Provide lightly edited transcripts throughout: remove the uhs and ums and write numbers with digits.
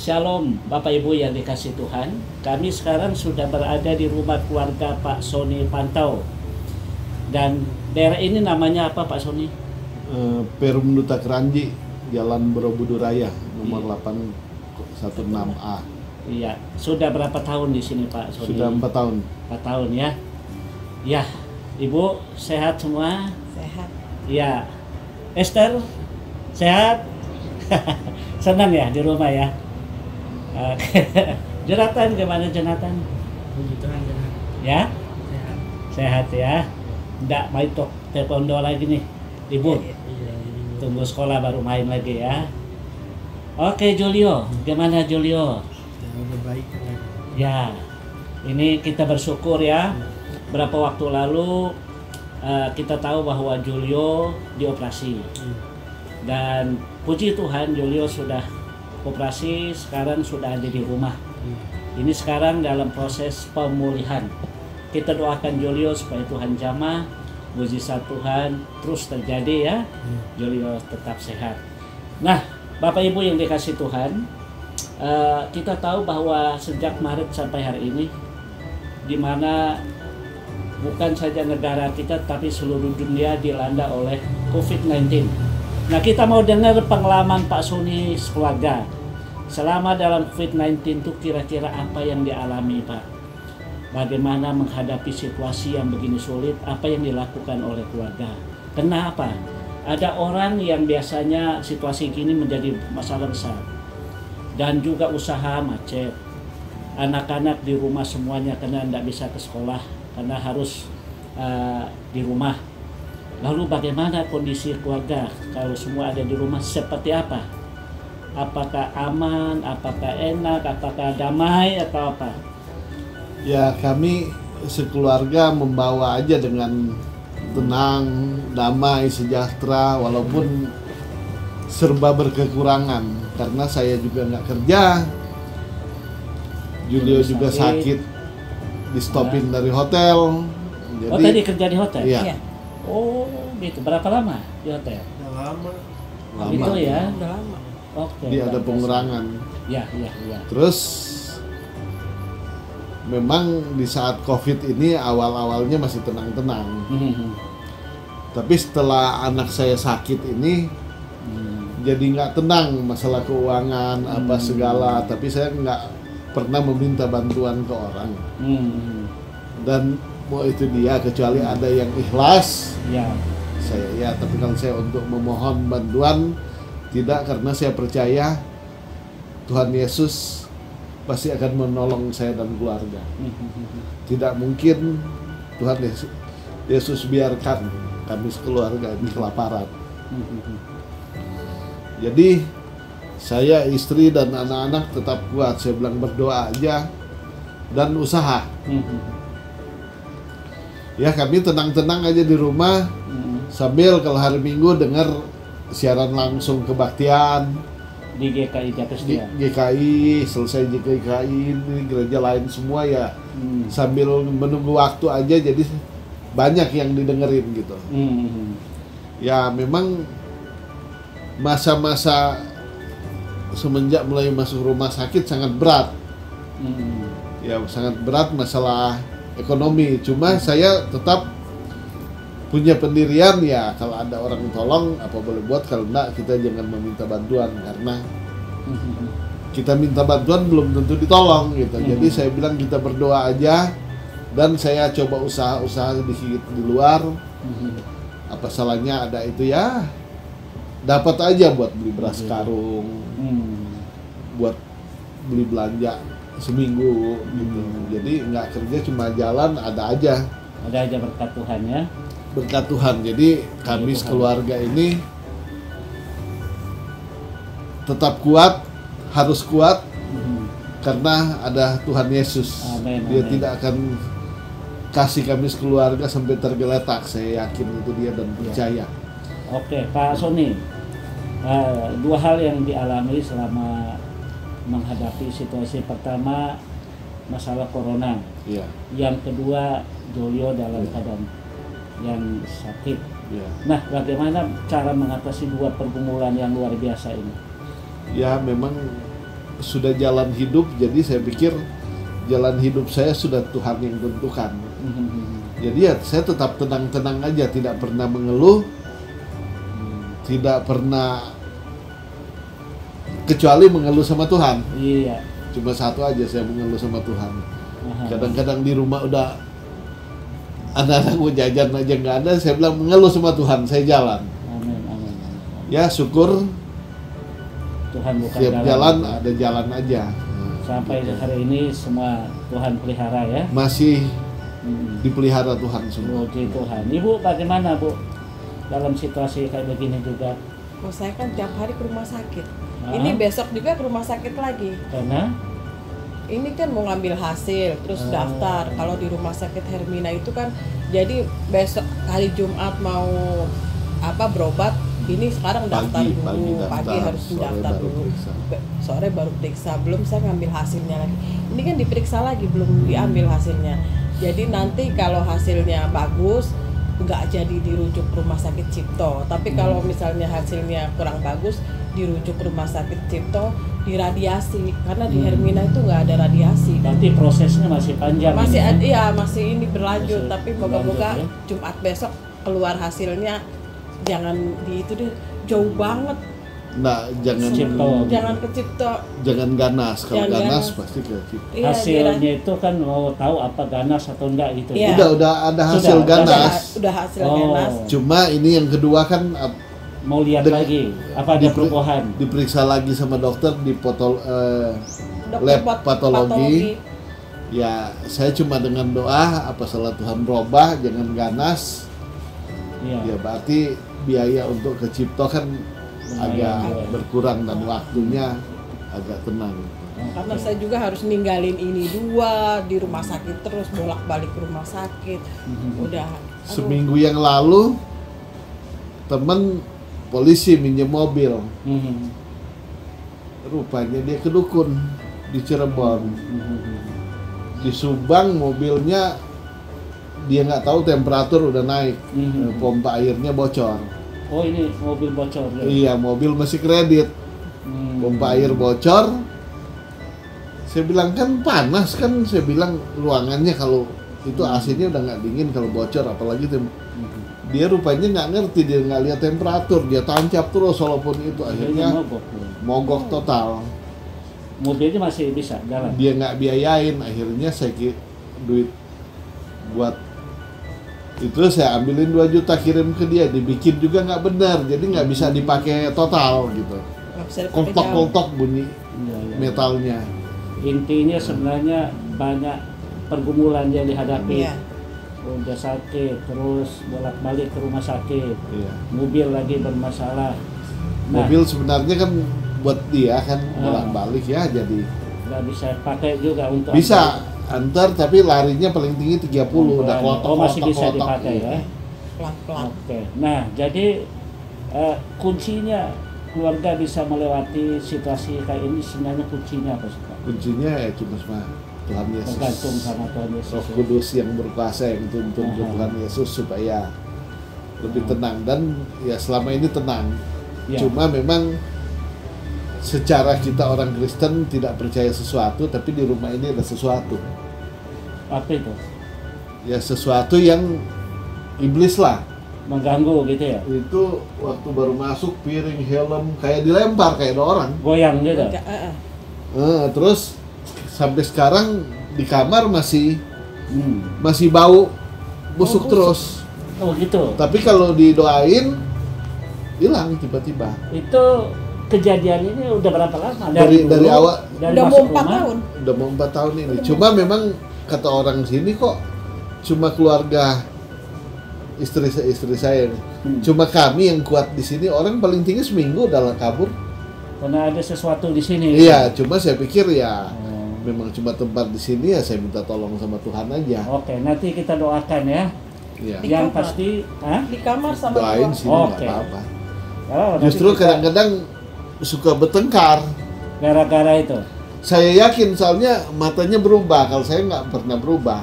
Shalom Bapak Ibu yang dikasih Tuhan. Kami sekarang sudah berada di rumah keluarga Pak Sony Pantau. Dan daerah ini namanya apa Pak Sony? Perum Duta Keranji, Jalan Borobudur Raya, nomor 816A. Iya, sudah berapa tahun di sini Pak Sony? Sudah 4 tahun. 4 tahun ya. Ya, Ibu sehat semua? Sehat. Iya. Esther sehat? Senang ya di rumah ya? Jonathan gimana Jonathan? Puji Tuhan, sehat. Ya? Sehat. Sehat ya? Nggak main taekwondo lagi nih, libur. Iya. Tunggu sekolah baru main lagi ya. Oke Julio, gimana Julio? Udah baik kan? Ya, ini kita bersyukur ya. Berapa waktu lalu kita tahu bahwa Julio dioperasi. Dan puji Tuhan Julio sudah operasi, sekarang sudah ada di rumah. Ini sekarang dalam proses pemulihan. Kita doakan Julio supaya Tuhan jamah, mujizat Tuhan terus terjadi ya. Julio tetap sehat. Nah, Bapak Ibu yang dikasih Tuhan, kita tahu bahwa sejak Maret sampai hari ini, di mana bukan saja negara kita tapi seluruh dunia dilanda oleh COVID-19. Nah, kita mau dengar pengalaman Pak Sony sekeluarga selama dalam COVID-19 itu kira-kira apa yang dialami Pak? Bagaimana menghadapi situasi yang begini sulit? Apa yang dilakukan oleh keluarga? Kenapa? Ada orang yang biasanya situasi gini menjadi masalah besar dan juga usaha macet. Anak-anak di rumah semuanya karena tidak bisa ke sekolah karena harus di rumah. Lalu bagaimana kondisi keluarga kalau semua ada di rumah, seperti apa? Apakah aman, apakah enak, apakah damai atau apa? Ya, kami sekeluarga membawa aja dengan tenang, damai, sejahtera, walaupun serba berkekurangan. Karena saya juga nggak kerja, Julio juga sakit, di stopin dari hotel. Jadi, Oh, tadi kerja di hotel? Iya. Oh, gitu. Berapa lama di hotel? Udah lama. Lama. Itu ya. Udah lama. Oke. Dia ada bagus. pengurangan. Ya. Terus memang di saat COVID ini awal-awalnya masih tenang-tenang. Tapi setelah anak saya sakit ini jadi nggak tenang masalah keuangan apa segala. Tapi saya nggak pernah meminta bantuan ke orang. Dan mau itu dia kecuali ada yang ikhlas. Ya. Saya ya, tapi kalau saya untuk memohon bantuan tidak, karena saya percaya Tuhan Yesus pasti akan menolong saya dan keluarga. Tidak mungkin Tuhan Yesus biarkan kami sekeluarga ini kelaparan. Jadi saya, istri dan anak-anak tetap kuat. Saya bilang berdoa aja dan usaha. Ya, kami tenang-tenang aja di rumah sambil kalau hari Minggu dengar siaran langsung kebaktian Di GKI Jakarta. di GKI, selesai GKI ini gereja lain semua ya. Sambil menunggu waktu aja, jadi banyak yang didengerin gitu. Ya, memang masa-masa semenjak mulai masuk rumah sakit sangat berat. Ya, sangat berat masalah ekonomi. Cuma saya tetap punya pendirian ya, kalau ada orang tolong apa boleh buat, kalau enggak kita jangan meminta bantuan, karena kita minta bantuan belum tentu ditolong gitu. Jadi saya bilang kita berdoa aja, dan saya coba usaha-usaha di luar. Apa salahnya ada itu ya, dapat aja buat beli beras karung, buat beli belanja seminggu gitu. Jadi nggak kerja, cuma jalan, ada aja berkat Tuhan ya. Berkat Tuhan. Jadi kami sekeluarga ini tetap kuat, harus kuat, karena ada Tuhan Yesus. Amen, Dia amen. tidak akan kasih kami sekeluarga sampai tergeletak. Saya yakin itu dia dan percaya. Oke, Pak Sony, dua hal yang dialami selama menghadapi situasi. Pertama, masalah corona. Iya. Yang kedua, Julio dalam keadaan yang sakit. Iya. Nah, bagaimana cara mengatasi dua pergumulan yang luar biasa ini? Ya, memang sudah jalan hidup, jadi saya pikir jalan hidup saya sudah Tuhan yang tentukan. Jadi ya saya tetap tenang-tenang aja, tidak pernah mengeluh, tidak pernah, kecuali mengeluh sama Tuhan. Iya. Cuma satu aja saya mengeluh sama Tuhan. Kadang-kadang di rumah udah anak-anak mau jajan aja nggak ada, saya bilang mengeluh sama Tuhan, saya jalan. Amin, amin. Ya syukur Tuhan bukan tiap jalan ada jalan aja. Sampai hari ini semua Tuhan pelihara ya. Masih dipelihara Tuhan semua. Puji Tuhan. Ibu bagaimana Bu dalam situasi kayak begini juga? Oh, saya kan tiap hari ke rumah sakit. Ah. Ini besok juga ke rumah sakit lagi. Karena Ini kan mau ngambil hasil, terus daftar. Kalau di rumah sakit Hermina itu kan, jadi besok hari Jumat mau berobat. Ini sekarang daftar dulu. Pagi harus daftar dulu. Sore baru periksa. Belum saya ngambil hasilnya lagi. Ini kan diperiksa lagi, belum diambil hasilnya. Jadi nanti kalau hasilnya bagus, nggak jadi dirujuk ke rumah sakit Cipto. Tapi kalau misalnya hasilnya kurang bagus, dirujuk ke rumah sakit Cipto, diradiasi, karena di Hermina itu nggak ada radiasi. nanti prosesnya masih panjang. Masih ini, iya, masih ini berlanjut. Masih Tapi moga-moga berlanjut, Jumat besok keluar hasilnya. Jangan di itu deh, jauh banget. Nah, jangan Cipto. Jangan ke Cipto. jangan ganas. Kalau Jangan ganas ganas. pasti ke Cipto. Iya, hasilnya itu kan mau tahu apa ganas atau enggak gitu. Iya. Udah ada hasil Sudah, ganas. udah hasil Oh. ganas. Cuma ini yang kedua kan Mau lihat lagi apa ada perubahan. diperiksa lagi sama dokter di Dokter lab patologi. patologi. Ya, saya cuma dengan doa apa salah Tuhan berubah, jangan ganas. Iya. Ya berarti biaya untuk ke Cipto kan agak Lumayan, berkurang dan waktunya agak tenang. Karena saya juga harus ninggalin ini dua di rumah sakit terus bolak-balik ke rumah sakit. Udah Seminggu yang lalu temen polisi minjem mobil, rupanya dia ke dukun di Cirebon. Di Subang mobilnya dia nggak tahu temperatur udah naik, pompa airnya bocor. Oh ini mobil bocor ya? Iya, mobil masih kredit, pompa air bocor. Saya bilang kan panas kan, saya bilang ruangannya kalau itu AC-nya udah nggak dingin kalau bocor, apalagi dia rupanya nggak ngerti, dia nggak lihat temperatur, dia tancap terus walaupun itu akhirnya mogok total. Mobilnya masih bisa jalan? Dia nggak biayain, akhirnya saya duit buat itu saya ambilin 2 juta kirim ke dia, dibikin juga nggak benar, jadi nggak bisa dipakai total gitu. nggak bisa dipakai jauh. Koltok-koltok bunyi Iya, iya. metalnya. Intinya sebenarnya banyak pergumulan yang dihadapi. Iya. Udah sakit, terus bolak-balik ke rumah sakit. Iya. Mobil lagi bermasalah. Nah, Mobil sebenarnya kan buat dia kan bolak-balik ya, jadi nggak bisa pakai juga untuk bisa antar tapi larinya paling tinggi 30, udah Oh, masih bisa dipakai ya. Pelan-pelan. Oke. Nah, jadi kuncinya keluarga bisa melewati situasi kayak ini sebenarnya kuncinya apa sih Pak? Kuncinya ya cuma sama Tuhan Yesus. Tergantung sama Tuhan Yesus. Roh ya. Kudus yang berkuasa yang tuntun ke Tuhan Yesus supaya lebih tenang, dan ya selama ini tenang. Ya. Cuma memang secara kita orang Kristen tidak percaya sesuatu, tapi di rumah ini ada sesuatu. Apa itu? Ya sesuatu yang iblis lah. Mengganggu gitu ya? Itu waktu baru masuk piring, helm kayak dilempar kayak ada orang. Goyang gitu? Enggak, Terus sampai sekarang di kamar masih bau busuk busuk. terus. Oh gitu? Tapi kalau didoain hilang tiba-tiba. Itu kejadian ini udah berapa lama? Dari dulu, awal. dari udah mau masuk 4 rumah? tahun. Udah mau 4 tahun ini. Cuma memang kata orang sini kok cuma keluarga istri saya nih. Cuma kami yang kuat di sini, orang paling tinggi seminggu udah kabur. Karena ada sesuatu di sini. Iya, cuma saya pikir ya memang cuma tempat di sini, ya saya minta tolong sama Tuhan aja. Oke, nanti kita doakan ya. Iya. Di Yang kamar. pasti, Di kamar sama Doain keluarga. sini nggak Oke. apa-apa. Oh, nanti Justru kita- kadang-kadang suka bertengkar. gara-gara itu. Saya yakin soalnya matanya berubah. Kalau saya nggak pernah berubah.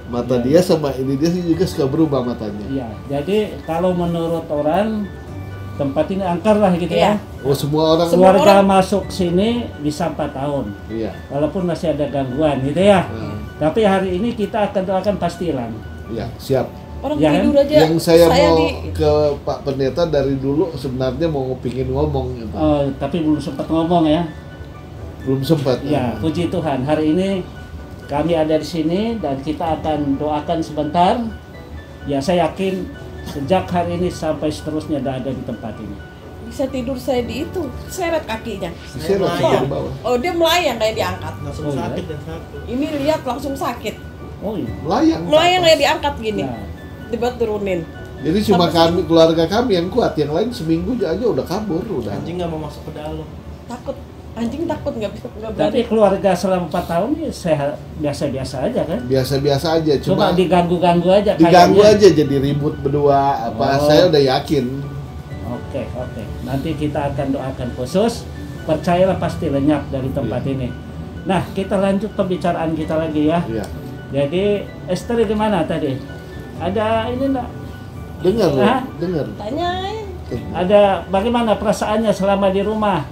Mata dia sama ini dia sih juga suka berubah matanya. Iya, jadi kalau menurut orang tempat ini angker lah gitu Iya. ya. Oh, semua orang. Semua Keluarga orang- masuk sini bisa 4 tahun. Iya. Walaupun masih ada gangguan gitu ya. Nah, Tapi hari ini kita akan doakan pasti hilang. iya, siap. Orang Ya, tidur aja. Yang saya mau di ke Pak Pendeta dari dulu sebenarnya mau pingin ngomong gitu. Oh, tapi belum sempat ngomong ya. Belum sempat. Ya, puji Tuhan. Hari ini kami ada di sini dan kita akan doakan sebentar. Ya, saya yakin sejak hari ini sampai seterusnya ada di tempat ini. bisa tidur saya di itu, seret kakinya. Saya langsung melayang. ke bawah. Oh, dia melayang kayak diangkat. Langsung Oh, iya. sakit dan satu. Ini lihat langsung sakit. Oh iya. Melayang. Melayang kayak diangkat gini. Nah, Tiba turunin. Jadi cuma Sampai kami, keluarga kami yang kuat, yang lain seminggu aja udah kabur udah. Anjing nggak mau masuk ke dalam. Takut. Anjing takut nggak tapi berani. keluarga selama 4 tahun ini sehat biasa-biasa aja kan. Biasa-biasa aja, Cuma cuma diganggu-ganggu aja diganggu kayaknya. aja jadi ribut berdua apa. Oh. Saya udah yakin. Oke. Nanti kita akan doakan khusus. Percayalah pasti lenyap dari tempat ini. Nah, kita lanjut pembicaraan kita lagi ya. Iya. Jadi Esther gimana tadi? Ada ini enggak? Dengar loh, Hah? dengar. Tanyain. Ada bagaimana perasaannya selama di rumah?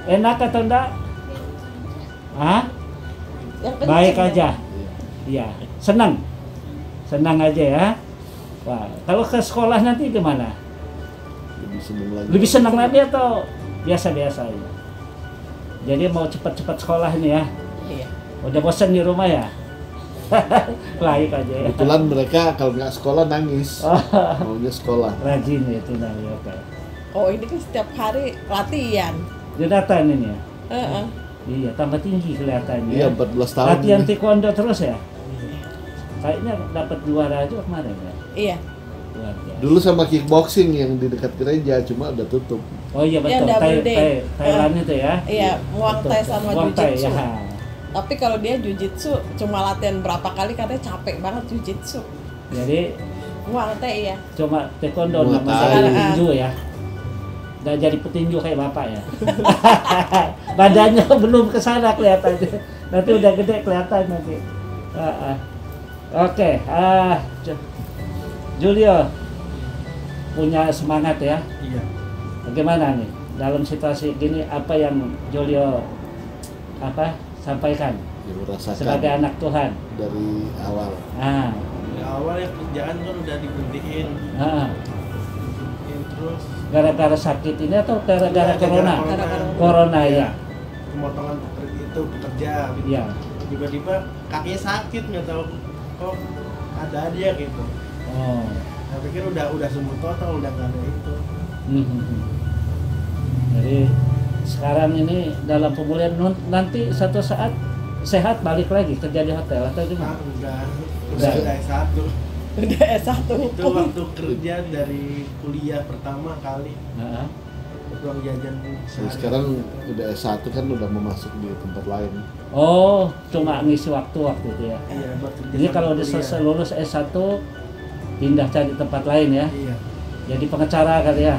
Enak atau enggak? Hah? Yang kencing Baik ya. aja. Iya, senang. Senang aja ya. Wah, kalau ke sekolah nanti gimana? Lebih seneng lagi. Lebih senang lagi atau biasa-biasa aja? Jadi mau cepat-cepat sekolah ini ya. Iya. Udah bosan di rumah ya? Baik aja ya. Kebetulan mereka kalau nggak sekolah nangis. Oh, Maunya sekolah. rajin ya itu namanya. Oke. Oh, ini kan setiap hari latihan. Jonathan ini ya. Heeh. Iya, tambah tinggi kelihatannya. Iya, 14 tahun. Latihan ini. taekwondo terus ya? Kayaknya dapat juara aja kemarin ya. Iya. Luar biasa. Dulu sama kickboxing yang di dekat gereja, cuma udah tutup. Oh iya betul. Yang double day. Thailand itu ya. Iya, Muay Thai sama Muay Thai, Jiu-Jitsu. ya. Tapi kalau dia Jiu-Jitsu cuma latihan berapa kali karena capek banget Jiu-Jitsu. Jadi Muay Thai ya. cuma taekwondo Muay namanya Thai. petinju ya. Nggak jadi petinju kayak bapak ya. Badannya belum kesana kelihatannya. Nanti udah gede kelihatan nanti. Oke, Julio punya semangat ya. Iya. Bagaimana nih dalam situasi gini, apa yang Julio sampaikan Yang merasakan sebagai anak Tuhan? dari awal. Ah, Dari awal ya kerjaan kan udah diberhentiin. ah. Diberhentiin terus. Gara-gara sakit ini atau gara-gara Iya, corona? Gara-gara Corona ya. Pemotongan itu bekerja. Gitu. Iya. Tiba-tiba kakinya sakit nggak tahu kok ada aja gitu. Oh. Saya pikir udah sembuh total, udah nggak ada itu. Jadi sekarang ini dalam pemulihan nanti satu saat sehat balik lagi kerja di hotel atau Nah, gimana? udah Udah. S1. Udah S1 Itu hukum. waktu kerja dari kuliah pertama kali Heeh. uang jajan Jadi sehari. sekarang udah S1 kan udah mau masuk di tempat lain. Oh, cuma ngisi waktu itu ya. Iya, buat kerja Jadi sama kalau udah kuliah. selesai lulus S1 pindah cari tempat lain ya. Iya. Jadi pengacara kali ya.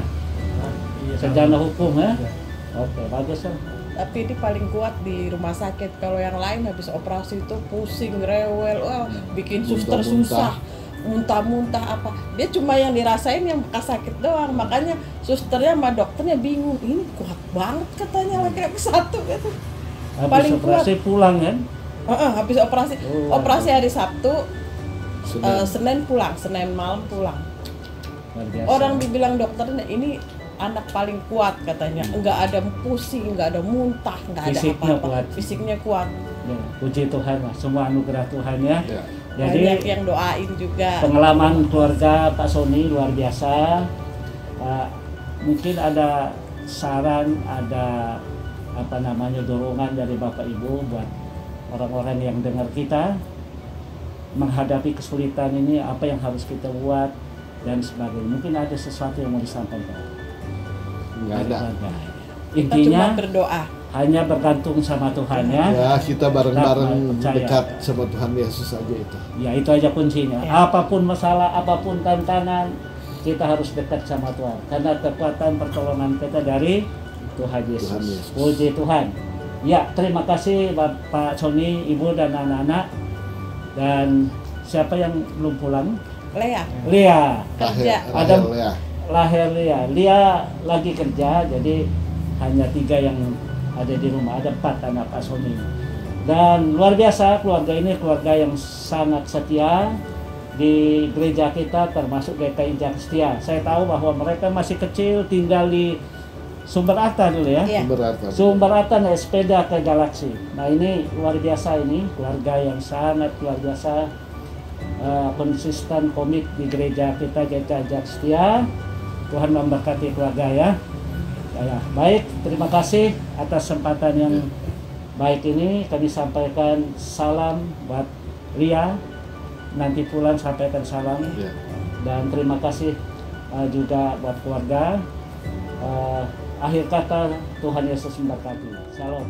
Iya, Sarjana hukum ya. Iya. Oke, bagus lah. Tapi ini paling kuat di rumah sakit. Kalau yang lain habis operasi itu pusing, rewel, wah, bikin suster Muntah-muntah. susah, muntah-muntah apa. Dia cuma yang dirasain yang bekas sakit doang. Makanya susternya sama dokternya bingung. Ini kuat banget katanya laki-laki satu gitu. Habis Paling operasi pulang kan? Habis operasi, Oh, operasi hari Sabtu, Senin. Senin pulang, Senin malam pulang. Luar biasa. Orang dibilang dokternya ini anak paling kuat katanya, nggak ada pusing, nggak ada muntah, nggak ada Fisiknya apa-apa. kuat. Fisiknya kuat. Ya, puji Tuhan lah, semua anugerah Tuhan ya. Ya. Jadi Banyak yang doain juga. pengalaman keluarga Pak Sony luar biasa. Mungkin ada saran, ada dorongan dari Bapak Ibu buat orang-orang yang dengar kita menghadapi kesulitan ini, apa yang harus kita buat dan sebagainya. Mungkin ada sesuatu yang mau disampaikan. Nggak ada. Kita Intinya cuma berdoa. hanya bergantung sama Tuhan ya. Ya, kita bareng-bareng Percaya. dekat sama Tuhan Yesus aja itu. Ya itu aja kuncinya. Ya. Apapun masalah, apapun tantangan, kita harus dekat sama Tuhan. Karena kekuatan pertolongan kita dari Tuhan Yesus. Tuhan Yesus. Puji Tuhan. Ya, terima kasih Bapak Sony, Ibu dan anak-anak. Dan siapa yang belum pulang? Lea, Lia. kerja. Rahel, Ada- ya. lahir Lia. Lia lagi kerja, jadi hanya 3 yang ada di rumah, ada 4 anak Pak Sony. Dan luar biasa keluarga ini, keluarga yang sangat setia di gereja kita, termasuk GKI Jakstia. Saya tahu bahwa mereka masih kecil, tinggal di Sumber Arta dulu ya. Iya. Sumber Arta. Sumber Arta naik sepeda ke Galaksi. Nah ini luar biasa, ini keluarga yang sangat luar biasa, konsisten komit di gereja kita GKI Jakstia. Tuhan memberkati keluarga ya. Ya, baik, terima kasih atas kesempatan yang baik ini. Kami sampaikan salam buat Lia. Nanti pulang sampaikan salam. Ya. Dan terima kasih juga buat keluarga. Akhir kata, Tuhan Yesus memberkati. Shalom.